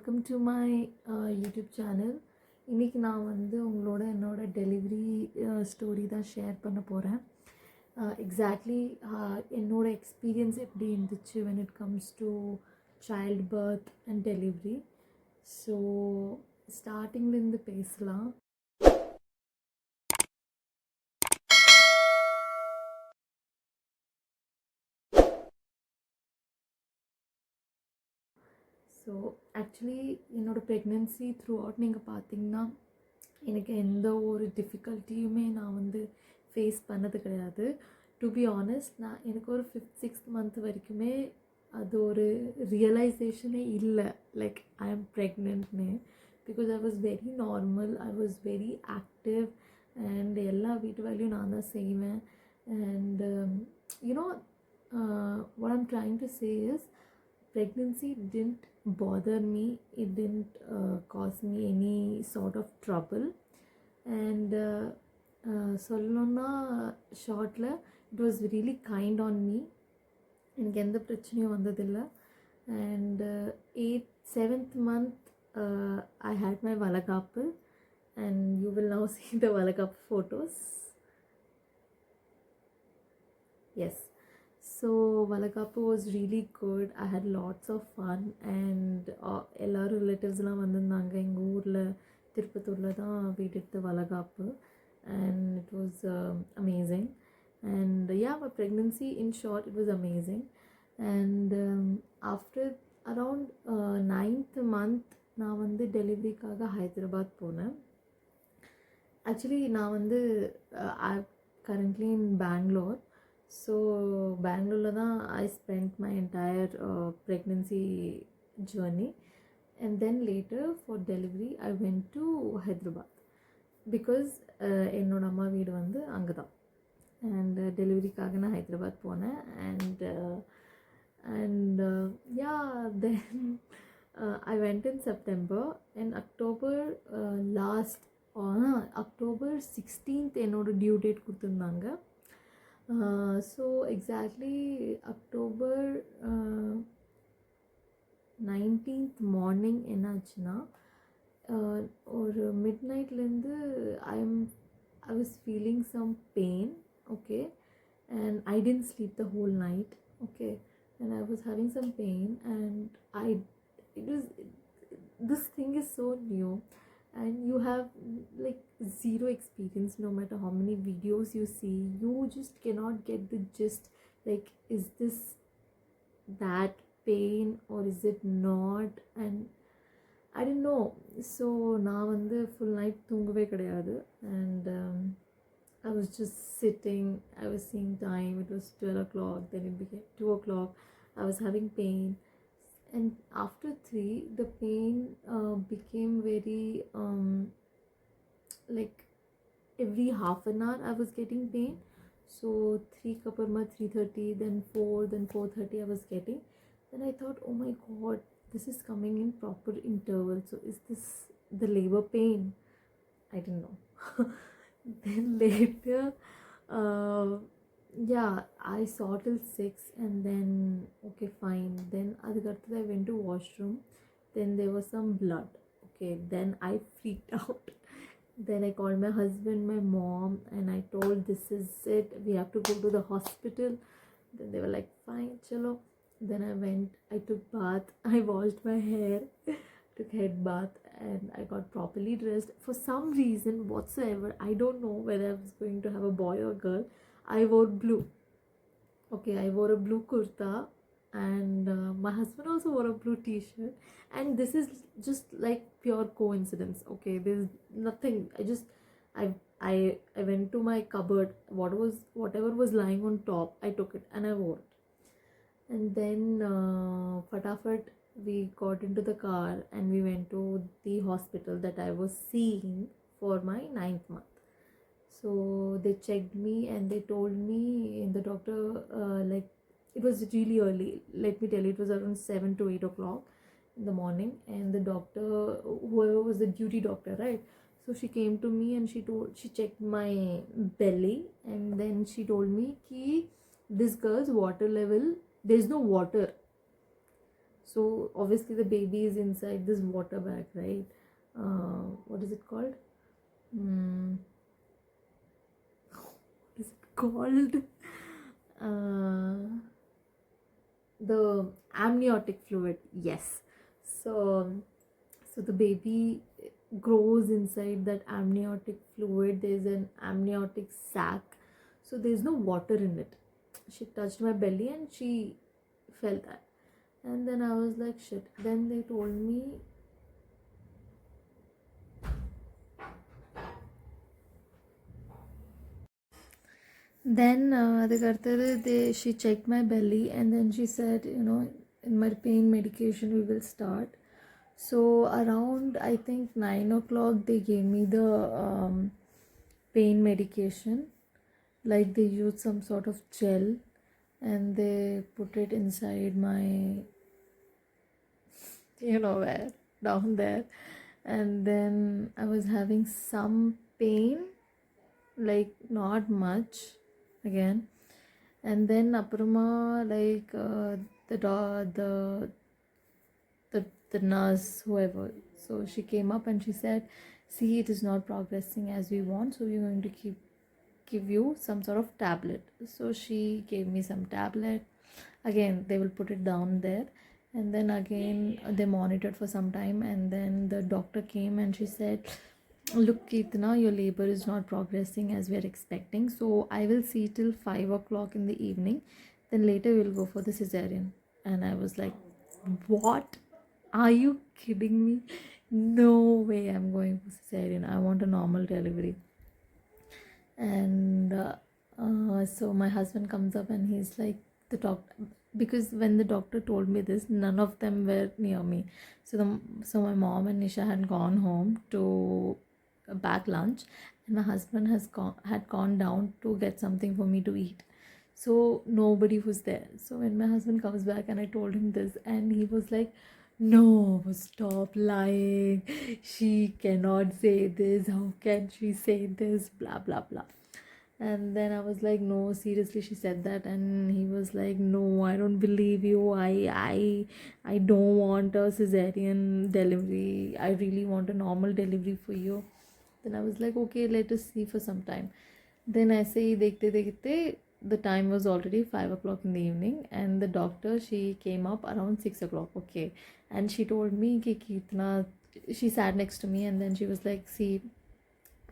Welcome to my YouTube channel. இன்றைக்கி நான் வந்து உங்களோட என்னோடய டெலிவரி ஸ்டோரி தான் ஷேர் பண்ண போகிறேன். எக்ஸாக்ட்லி என்னோடய எக்ஸ்பீரியன்ஸ் எப்படி இருந்துச்சு when it comes to child birth and delivery. So ஸ்டார்டிங்லேருந்து பேசலாம். ஸோ ஆக்சுவலி என்னோடய ப்ரெக்னென்சி த்ரூ அவுட் நீங்கள் பார்த்தீங்கன்னா எனக்கு எந்த ஒரு டிஃபிகல்ட்டியுமே நான் வந்து ஃபேஸ் பண்ணது கிடையாது. டு பி ஆனஸ்ட், எனக்கு ஒரு 5th-6th மந்த் வரைக்குமே அது ஒரு ரியலைசேஷனே இல்லை, லைக் ஐ ஆம் ப்ரெக்னென்ட்னு. Because I was very normal, I was very active and எல்லா வீட்டு வேலையும் நான் தான் செய்வேன். And you know what I'm trying to say is pregnancy didn't bother me, it didn't cause me any sort of trouble. And சொல்லணுன்னா ஷார்ட்டில் it was really kind on me. எனக்கு எந்த பிரச்சனையும் வந்ததில்லை. And 7th month I had my valakapu and you will now see the valakapu photos. Yes, so valakapu was really good. I had lots of fun and எல்லா ரிலேட்டிவ்ஸ்லாம் வந்திருந்தாங்க. எங்கள் ஊரில் திருப்பத்தூரில் தான் we did the valakapu and it was amazing. And yeah, my pregnancy in short, it was amazing. And after around 9th month நான் வந்து டெலிவரிக்காக ஹைதராபாத் போனேன். Actually நான் வந்து ஐ கரண்ட்லி இன் பெங்களூர். ஸோ பெங்களூரில் தான் I spend my entire pregnancy journey. And then later for delivery I went to Hyderabad because என்னோடய அம்மா வீடு வந்து அங்கே தான். அண்ட் டெலிவரிக்காக நான் ஹைதராபாத் போனேன். And yeah then I went in September. In October last October 16th என்னோட டியூ டேட் கொடுத்துருந்தாங்க. So exactly October 19th morning என்னாச்சுன்னா ஒரு mid நைட்லேருந்து I was feeling some pain, okay, and I didn't sleep the whole night, okay, and I was having some pain and this thing is so new and you have like zero experience. No matter how many videos you see, you just cannot get the gist, like is this that pain or is it not, and I didn't know. So நான் வந்து full night தூங்கவே கிடையாது. And I was just sitting, I was seeing time, it was 12 o'clock, then it became 2 o'clock. I was having pain. And after 3, the pain became very like every half an hour I was getting pain. So 3 kaparma 3:30, then 4, then 4:30 I was getting. Then I thought, oh my god, this is coming in proper interval. So is this the labor pain? I didn't know. Then later yeah, I saw till 6 and then okay fine. Then adukadutha I went to washroom. Then there was some blood. Okay, then I freaked out. Then I called my husband, my mom, and I told this is it, we have to go to the hospital. Then they were like fine, chalo. Then I went, I took bath, I washed my hair, took head bath, and I got properly dressed. For some reason whatsoever, I don't know whether I was going to have a boy or girl, I wore blue. Okay, I wore a blue kurta and my husband also wore a blue t-shirt. And this is just like pure coincidence. Okay, there's nothing. I went to my cupboard, whatever was lying on top, I took it and I wore it. And then fatafat we got into the car and we went to the hospital that I was seeing for my 9th month. So they checked me and they told me, and the doctor like it was really early, let me tell you, it was around 7 to 8 o'clock in the morning. And the doctor, whoever was the duty doctor, right, so she came to me and she checked my belly and then she told me ki this girl's water level, there's no water. So obviously the baby is inside this water bag, right? What is it called? What is it called? Uh, the amniotic fluid, yes. So the baby grows inside that amniotic fluid. There's an amniotic sac, so there's no water in it. She touched my belly and she felt that, and then I was like, shit. Then they told me, then she checked my belly, and then she said, in my pain medication we will start. So around, I think, 9 o'clock, they gave me the pain medication. Like, they used some sort of gel and they put it inside my, where, down there. And then I was having some pain, like not much again. And then Aprama, like the nurse, whoever, so she came up and she said, see, it is not progressing as we want, so we're going to give you some sort of tablet. So she gave me some tablet. Again, they will put it down there, and then again they monitored for some time, and then the doctor came and she said, look, Keetana, your labor is not progressing as we are expecting, so I will see till 5 o'clock in the evening, then later we'll go for the cesarean. And I was like, what? Are you kidding me? No way I'm going for cesarean. I want a normal delivery. And so my husband comes up and he's like, the doctor, because when the doctor told me this, none of them were near me. So my mom and Nisha had gone home to back lunch, and my husband had gone down to get something for me to eat. So nobody was there. So when my husband comes back and I told him this, and he was like, no, stop lying. She cannot say this. How can she say this? Blah, blah, blah. And then I was like, no, seriously, she said that. And he was like, no, I don't believe you. I don't want a cesarean delivery. I really want a normal delivery for you. Then I was like, okay, let us see for some time. Then I say, dekhte, the time was already 5 o'clock in the evening, and the doctor, she came up around 6 o'clock. Okay. And she told me, ki kitna, she sat next to me, and then she was like, see,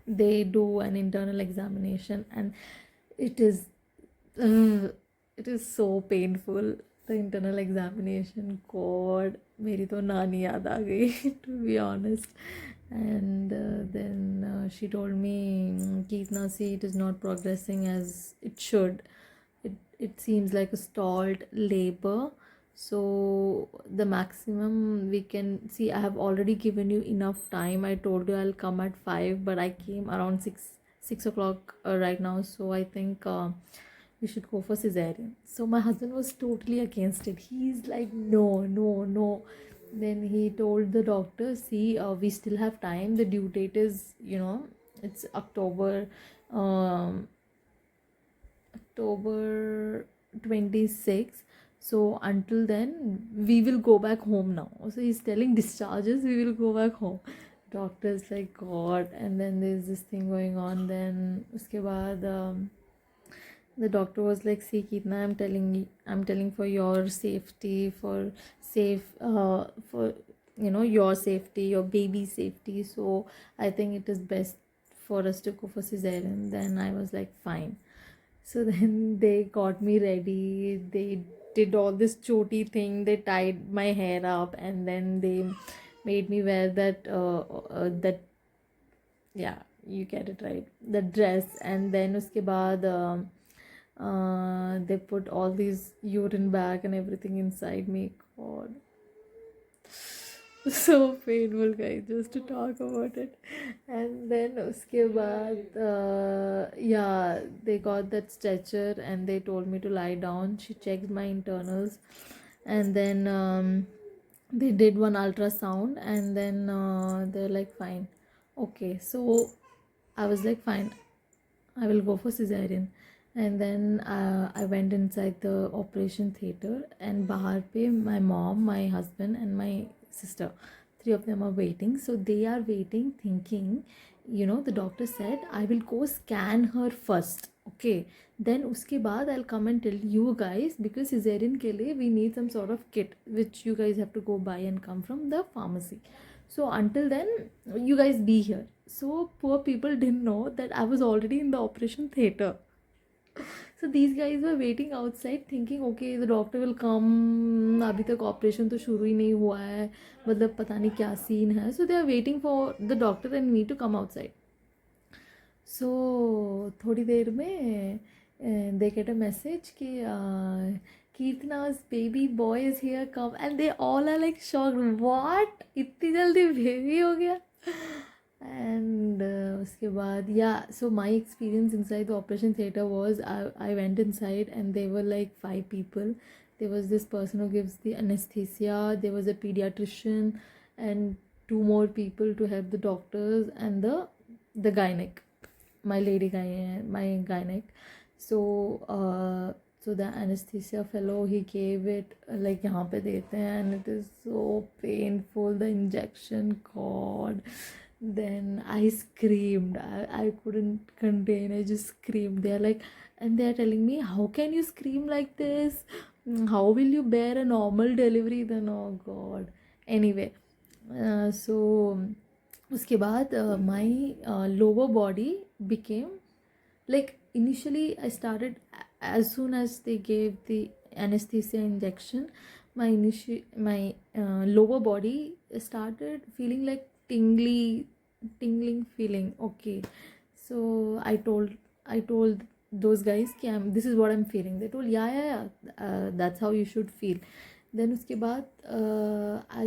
they do an internal examination, and it is uh, it is so painful. The internal examination, god, meri to naani yaad aa gayi, to be honest. And then she told me, Keetna, see, it is not progressing as it should. It seems like a stalled labor. So the maximum we can see, I have already given you enough time. I told you I'll come at 5, but I came around 6 o'clock right now. So I think we should go for cesarean. So my husband was totally against it. He's like, no, no, no. Then he told the doctor, see, we still have time. The due date is, it's October um, October 26th. So until then, we will go back home now. So he's telling discharges, we will go back home. Doctor's like, God. And then there's this thing going on. Then uske baad, the doctor was like, see, Keetna, I'm telling for your safety, for your safety, your baby's safety. So I think it is best for us to go for cesarean. Then I was like, fine. So then they got me ready. They did all this choti thing. They tied my hair up, and then they made me wear that, yeah, you get it right, the dress. And then uske baad they put all these urine bag and everything inside me. God, so painful, guys, just to talk about it. And then uske baad yeah, they got that stretcher and they told me to lie down. She checked my internals, and then they did one ultrasound, and then they're like, fine, okay. So I was like, fine, I will go for cesarean. And then I went inside the operation theater, and bahar pe my mom, my husband, and my sister, three of them are waiting. So they are waiting thinking, the doctor said I will go scan her first, okay, then uske baad I'll come and tell you guys, because cesarean ke liye we need some sort of kit which you guys have to go buy and come from the pharmacy. So until then you guys be here. So poor people didn't know that I was already in the operation theater. So these guys were waiting outside thinking, okay, the doctor will come, अभी तक operation तो शुरू ही नहीं हुआ है, मतलब पता नहीं क्या सीन है. So they are waiting for the doctor and me to come outside. So थोड़ी देर में they get a message कि Kirtana's baby boy is here, come, and they all are like shocked. What? इतनी जल्दी baby हो गया? And उसके बाद, yeah, so my experience inside the operation theater was I went inside and there were like 5 people. There was this person who gives the anesthesia, there was a pediatrician, and 2 more people to help the doctors, and the gynec, my gynec. So the anesthesia fellow, he gave it like यहाँ पे देते हैं, and it is so painful, the injection, God. Then I screamed. I couldn't contain. I just screamed. They're like, and they're telling me, how can you scream like this? How will you bear a normal delivery? Then, oh God. Anyway, so उसके बाद my lower body became like, initially I started, as soon as they gave the anesthesia injection, my lower body started feeling like tingling feeling. Okay, so I told those guys कि this is what I'm feeling. They told, yeah, that's how you should feel. Then uske baad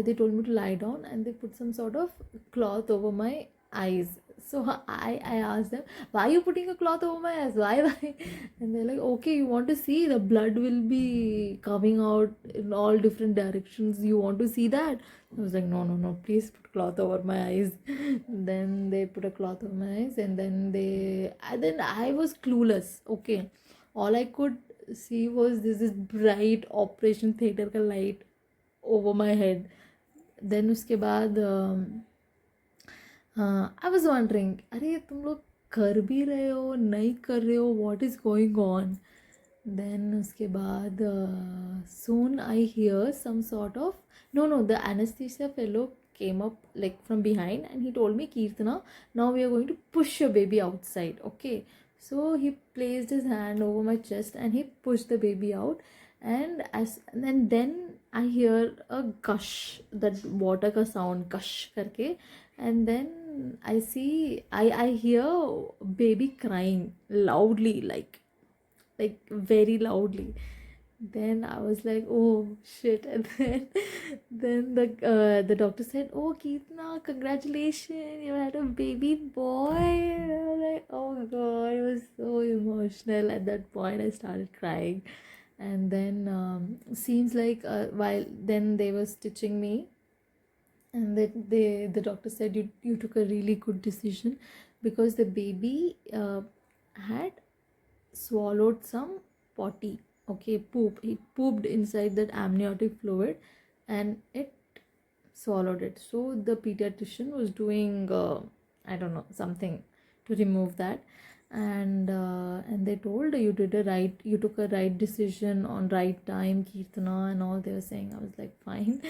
they told me to lie down, and they put some sort of cloth over my eyes. So I asked them, why are you putting a cloth over my eyes? Why? And they're like, okay, you want to see, the blood will be coming out in all different directions. You want to see that? I was like, no, please put cloth over my eyes. Then they put a cloth over my eyes, and then I was clueless. Okay, all I could see was this bright operation theater का light over my head. Then उसके बाद I was wondering, अरे तुम लोग कर भी रहे हो, नहीं कर रहे हो, what is going on? Then उसके बाद soon I hear some sort of, no, the anesthesia fellow came up like from behind, and he told me, Kirtana, now we are going to push your baby outside, okay? So he placed his hand over my chest and he pushed the baby out, and then I hear a gush, that water ka sound, gush करके, and then I hear baby crying loudly, like very loudly. Then I was like, oh shit. And then the doctor said, oh Kirtana, congratulations, you had a baby boy. And I was like, oh my God, it was so emotional. At that point I started crying. And then seems like while then they were stitching me, and the doctor said, you took a really good decision, because the baby had swallowed some potty, okay, poop. He pooped inside that amniotic fluid, and it swallowed it. So the pediatrician was doing I don't know, something to remove that, and they told, you took a right decision on right time, Kirtana, and all they were saying. I was like, fine.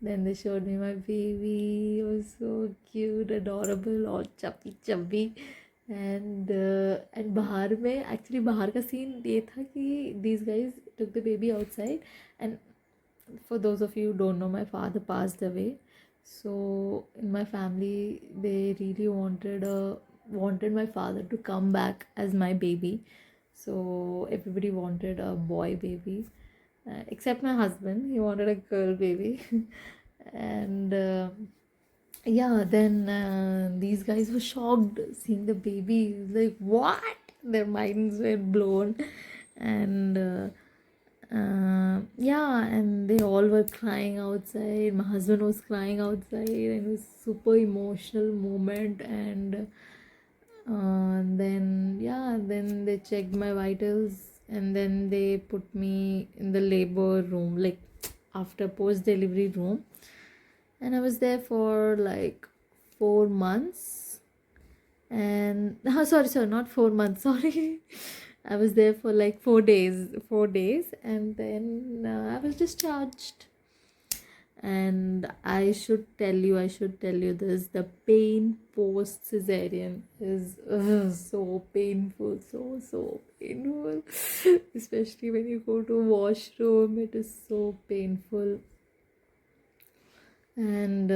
Then they showed me my baby. It was so cute, adorable, all chubby. And बाहर में, actually बाहर का scene ये था कि these guys took the baby outside, and for those of you who don't know, my father passed away. So in my family they really wanted my father to come back as my baby. So everybody wanted a boy baby, except my husband. He wanted a girl baby. And yeah, then these guys were shocked seeing the baby. Like, what? Their minds were blown. And yeah, and they all were crying outside. My husband was crying outside, and it was super emotional moment. And Then they checked my vitals, and then they put me in the labor room, like after post delivery room, and I was there for like 4 months. And sorry, not 4 months, sorry. I was there for like 4 days, and then I was discharged. And I should tell you this: the pain post cesarean is so painful, so painful. Especially when you go to washroom, it is so painful. And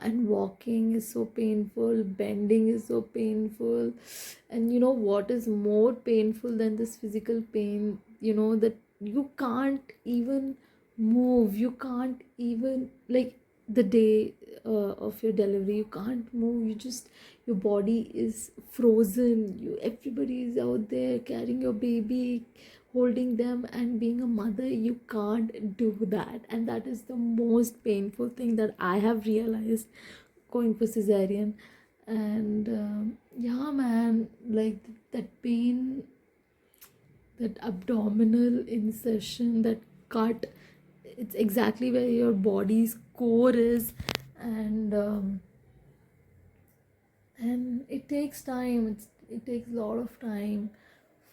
and walking is so painful, bending is so painful. And you know what is more painful than this physical pain? You know that you can't even move, you can't even, like, the day of your delivery, you can't move, you just, your body is frozen. Everybody is out there carrying your baby, holding them, and being a mother, you can't do that. And that is the most painful thing that I have realized going for cesarean. And yeah, man, like that pain, that abdominal insertion, that cut, it's exactly where your body's core is. And it takes time. It takes a lot of time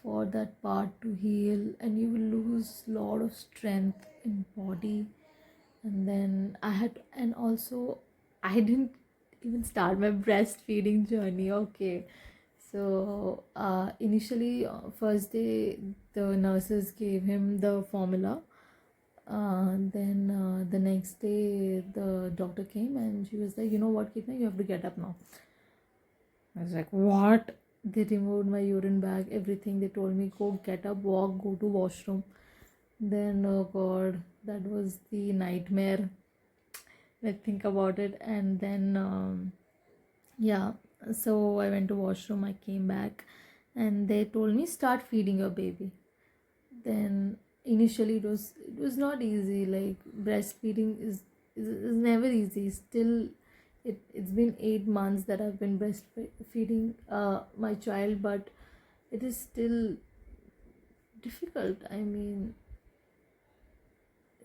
for that part to heal, and you will lose a lot of strength in body. And then and also I didn't even start my breastfeeding journey. Okay, so initially, first day, the nurses gave him the formula. Then the next day the doctor came, and she was like, you know what, Kitna, you have to get up now. I was like, what? They removed my urine bag, everything. They told me, go get up, walk, go to washroom. Then, oh God, that was the nightmare. I think about it. And then, yeah, so I went to washroom, I came back, and they told me, start feeding your baby. Then initially it was not easy. Like, breastfeeding is never easy. Still, it's been 8 months that I've been breastfeeding my child, but it is still difficult. I mean,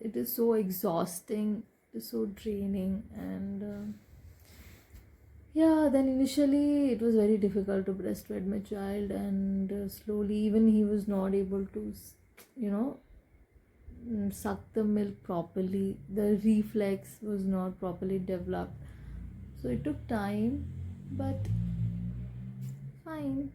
it is so exhausting, it is so draining. And yeah, then initially it was very difficult to breastfeed my child. And slowly, even he was not able to you know suck the milk properly. The reflex was not properly developed, so it took time, but fine.